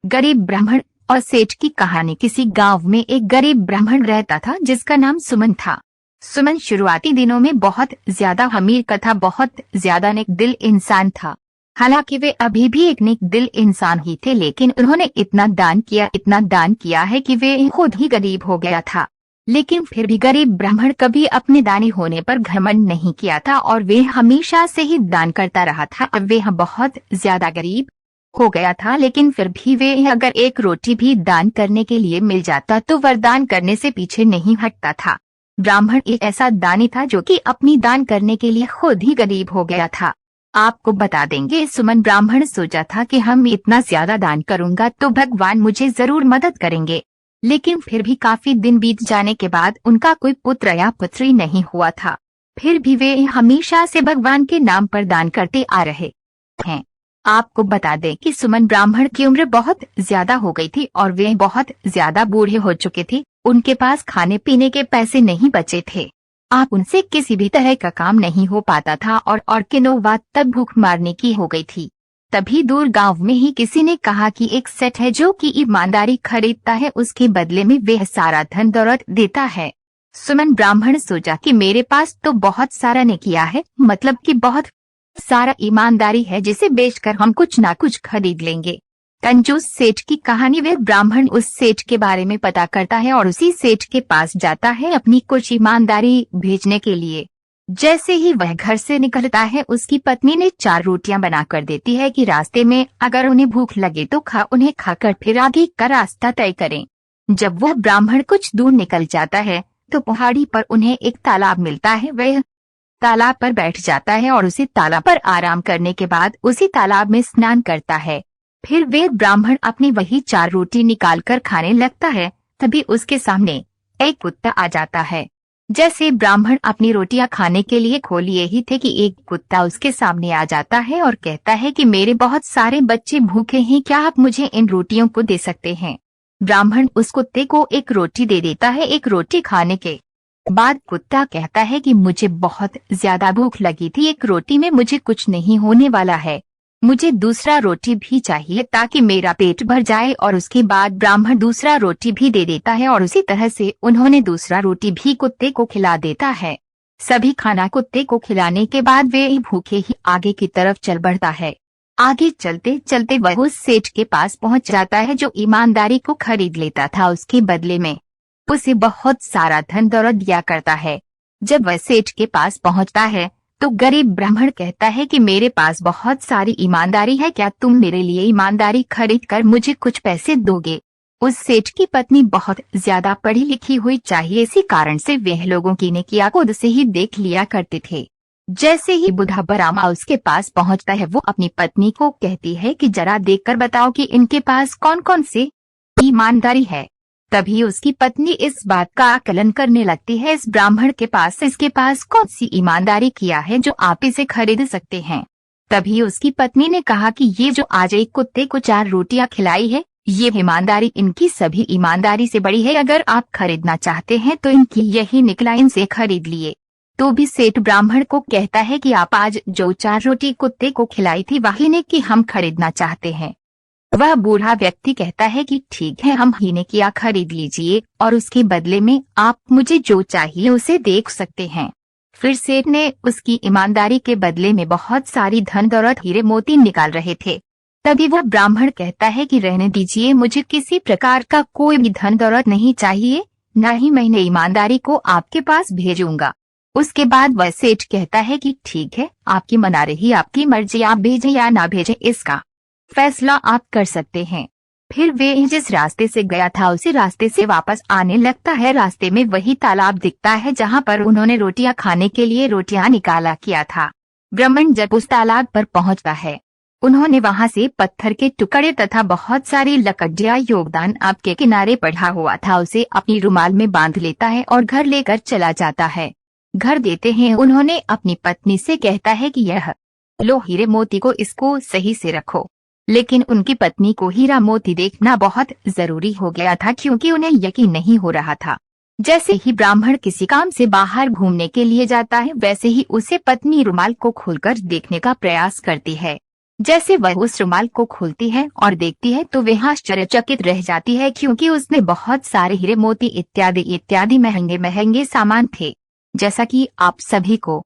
गरीब ब्राह्मण और सेठ की कहानी। किसी गांव में एक गरीब ब्राह्मण रहता था जिसका नाम सुमन था। सुमन शुरुआती दिनों में बहुत ज्यादा अमीर तथा बहुत ज्यादा नेक दिल इंसान था। हालांकि वे अभी भी एक नेक दिल इंसान ही थे, लेकिन उन्होंने इतना दान किया है कि वे खुद ही गरीब हो गया था। लेकिन फिर भी गरीब ब्राह्मण कभी अपने दानी होने पर घमंड नहीं किया था और वे हमेशा से ही दान करता रहा था। अब वे बहुत ज्यादा गरीब हो गया था, लेकिन फिर भी वे अगर एक रोटी भी दान करने के लिए मिल जाता तो वरदान करने से पीछे नहीं हटता था। ब्राह्मण एक ऐसा दानी था जो कि अपनी दान करने के लिए खुद ही गरीब हो गया था। आपको बता देंगे, सुमन ब्राह्मण सोचा था कि हम इतना ज्यादा दान करूंगा तो भगवान मुझे जरूर मदद करेंगे। लेकिन फिर भी काफी दिन बीत जाने के बाद उनका कोई पुत्र या पुत्री नहीं हुआ था। फिर भी वे हमेशा से भगवान के नाम पर दान करते आ रहे हैं। आपको बता दें कि सुमन ब्राह्मण की उम्र बहुत ज्यादा हो गई थी और वे बहुत ज्यादा बूढ़े हो चुके थे। उनके पास खाने पीने के पैसे नहीं बचे थे। आप उनसे किसी भी तरह का काम नहीं हो पाता था और किनो बात तब भूख मारने की हो गई थी। तभी दूर गांव में ही किसी ने कहा कि एक सेठ है जो कि ईमानदारी खरीदता है, उसके बदले में वह सारा धन दौलत देता है। सुमन ब्राह्मण सोचा कि मेरे पास तो बहुत सारा ने किया है, मतलब कि बहुत सारा ईमानदारी है जिसे बेचकर हम कुछ ना कुछ खरीद लेंगे। कंजूस सेठ की कहानी। वह ब्राह्मण उस सेठ के बारे में पता करता है और उसी सेठ के पास जाता है अपनी कुछ ईमानदारी भेजने के लिए। जैसे ही वह घर से निकलता है, उसकी पत्नी ने 4 रोटियां बनाकर देती है कि रास्ते में अगर उन्हें भूख लगे तो उन्हें खाकर फिर आगे का रास्ता तय करें। जब वह ब्राह्मण कुछ दूर निकल जाता है तो पहाड़ी पर उन्हें एक तालाब मिलता है। वह तालाब पर बैठ जाता है और उसी तालाब पर आराम करने के बाद उसी तालाब में स्नान करता है। फिर वे ब्राह्मण अपनी वही 4 रोटी निकालकर खाने लगता है। तभी उसके सामने एक कुत्ता आ जाता है। जैसे ब्राह्मण अपनी रोटियां खाने के लिए खोलिए ही थे कि एक कुत्ता उसके सामने आ जाता है और कहता है कि मेरे बहुत सारे बच्चे भूखे हैं, क्या आप मुझे इन रोटियों को दे सकते हैं? ब्राह्मण उस कुत्ते को एक रोटी दे देता है। एक रोटी खाने के बाद कुत्ता कहता है कि मुझे बहुत ज्यादा भूख लगी थी, एक रोटी में मुझे कुछ नहीं होने वाला है, मुझे दूसरा रोटी भी चाहिए ताकि मेरा पेट भर जाए। और उसके बाद ब्राह्मण दूसरा रोटी भी दे देता है और उसी तरह से उन्होंने दूसरा रोटी भी कुत्ते को खिला देता है। सभी खाना कुत्ते को खिलाने के बाद वे भूखे ही आगे की तरफ चल बढ़ता है। आगे चलते चलते वह उस सेठ के पास पहुंच जाता है जो ईमानदारी को खरीद लेता था। उसके बदले में उसे बहुत सारा धन दौलत दिया करता है। जब वह सेठ के पास पहुंचता है तो गरीब ब्राह्मण कहता है कि मेरे पास बहुत सारी ईमानदारी है, क्या तुम मेरे लिए ईमानदारी खरीद कर मुझे कुछ पैसे दोगे? उस सेठ की पत्नी बहुत ज्यादा पढ़ी लिखी हुई चाहिए, इसी कारण से वह लोगों की नेकियां खुद से ही देख लिया करते थे। जैसे ही बुढ़ा बरामा उसके पास पहुंचता है, वो अपनी पत्नी को कहती है कि जरा देखकर बताओ कि इनके पास कौन कौन से ईमानदारी है। तभी उसकी पत्नी इस बात का आकलन करने लगती है, इस ब्राह्मण के पास इसके पास कौन सी ईमानदारी किया है जो आप इसे खरीद सकते हैं। तभी उसकी पत्नी ने कहा कि ये जो आज एक कुत्ते को 4 रोटियां खिलाई है, ये ईमानदारी इनकी सभी ईमानदारी से बड़ी है। अगर आप खरीदना चाहते हैं तो इनकी यही निकला, इनसे खरीद लिए। तो भी सेठ ब्राह्मण को कहता है कि आप आज जो 4 रोटी कुत्ते को खिलाई थी वही ने कि हम खरीदना चाहते हैं। वह बूढ़ा व्यक्ति कहता है कि ठीक है, हम ही ने किया खरीद लीजिए और उसके बदले में आप मुझे जो चाहिए उसे देख सकते हैं। फिर सेठ ने उसकी ईमानदारी के बदले में बहुत सारी धन दौलत हीरे मोती निकाल रहे थे। तभी वह ब्राह्मण कहता है कि रहने दीजिए, मुझे किसी प्रकार का कोई भी धन दौलत नहीं चाहिए, न ही मैंने ईमानदारी को आपके पास भेजूंगा। उसके बाद वह सेठ कहता है कि ठीक है, आपकी मना रही, आपकी मर्जी, आप भेजें या ना भेजें इसका फैसला आप कर सकते हैं। फिर वे जिस रास्ते से गया था उसी रास्ते से वापस आने लगता है। रास्ते में वही तालाब दिखता है जहां पर उन्होंने रोटियां खाने के लिए रोटियां निकाला किया था। ब्राह्मण जब उस तालाब पर पहुंचता है, उन्होंने वहां से पत्थर के टुकड़े तथा बहुत सारी लकड़ियां योगदान आपके किनारे पड़ा हुआ था, उसे अपनी रुमाल में बांध लेता है और घर लेकर चला जाता है। घर देते हैं उन्होंने अपनी पत्नी से कहता है कि यह लो हीरे मोती को, इसको सही से रखो। लेकिन उनकी पत्नी को हीरा मोती देखना बहुत जरूरी हो गया था क्योंकि उन्हें यकीन नहीं हो रहा था। जैसे ही ब्राह्मण किसी काम से बाहर घूमने के लिए जाता है, वैसे ही उसे पत्नी रुमाल को खोलकर देखने का प्रयास करती है। जैसे वह उस रुमाल को खोलती है और देखती है तो वह आश्चर्यचकित रह जाती है, क्योंकि उसमें बहुत सारे हीरे मोती इत्यादि इत्यादि महंगे महंगे सामान थे। जैसा कि आप सभी को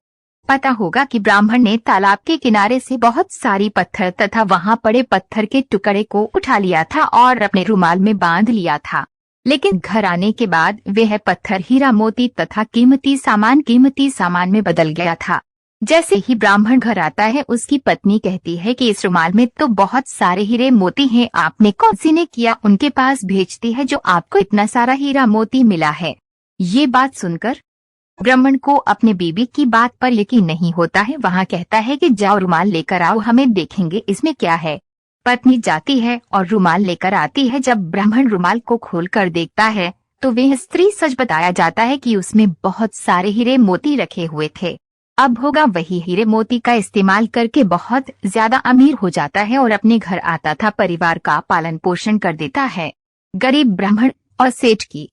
पता होगा कि ब्राह्मण ने तालाब के किनारे से बहुत सारी पत्थर तथा वहां पड़े पत्थर के टुकड़े को उठा लिया था और अपने रुमाल में बांध लिया था। लेकिन घर आने के बाद वह पत्थर हीरा मोती तथा कीमती सामान में बदल गया था। जैसे ही ब्राह्मण घर आता है, उसकी पत्नी कहती है कि इस रुमाल में तो बहुत सारे हीरे मोती हैं, आपने कौन सी ने किया? उनके पास भेजती है जो आपको इतना सारा हीरा मोती मिला है। ये बात सुनकर ब्राह्मण को अपने बीबी की बात पर यकीन नहीं होता है। वहाँ कहता है कि जाओ रुमाल लेकर आओ, हमें देखेंगे इसमें क्या है। पत्नी जाती है और रुमाल लेकर आती है। जब ब्राह्मण रुमाल को खोलकर देखता है तो वह स्त्री सच बताया जाता है कि उसमें बहुत सारे हीरे मोती रखे हुए थे। अब होगा वही हीरे मोती का इस्तेमाल करके बहुत ज्यादा अमीर हो जाता है और अपने घर आता था परिवार का पालन पोषण कर देता है। गरीब ब्राह्मण और सेठ की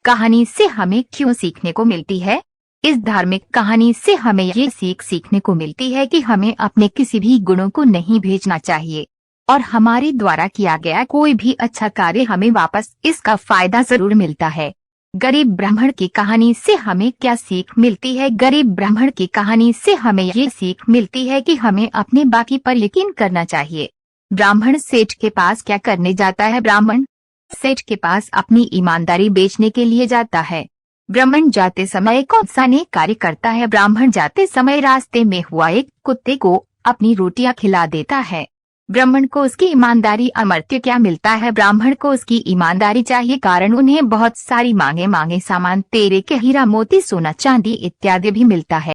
कहानी से हमें क्यों सीखने को मिलती है? इस धार्मिक कहानी से हमें ये सीखने को मिलती है कि हमें अपने किसी भी गुणों को नहीं भेजना चाहिए और हमारे द्वारा किया गया कोई भी अच्छा कार्य हमें वापस इसका फायदा जरूर मिलता है। गरीब ब्राह्मण की कहानी से हमें क्या सीख मिलती है? गरीब ब्राह्मण की कहानी से हमें ये सीख मिलती है कि हमें अपने बाकी पर यकीन करना चाहिए। ब्राह्मण सेठ के पास क्या करने जाता है? ब्राह्मण सेठ के पास अपनी ईमानदारी बेचने के लिए जाता है। ब्राह्मण जाते समय कौन सा नेक कार्य करता है? ब्राह्मण जाते समय रास्ते में हुआ एक कुत्ते को अपनी रोटियां खिला देता है। ब्राह्मण को उसकी ईमानदारी अमर्त्य क्या मिलता है? ब्राह्मण को उसकी ईमानदारी चाहिए, कारण उन्हें बहुत सारी मांगे सामान तेरे के हीरा मोती सोना चांदी इत्यादि भी मिलता है।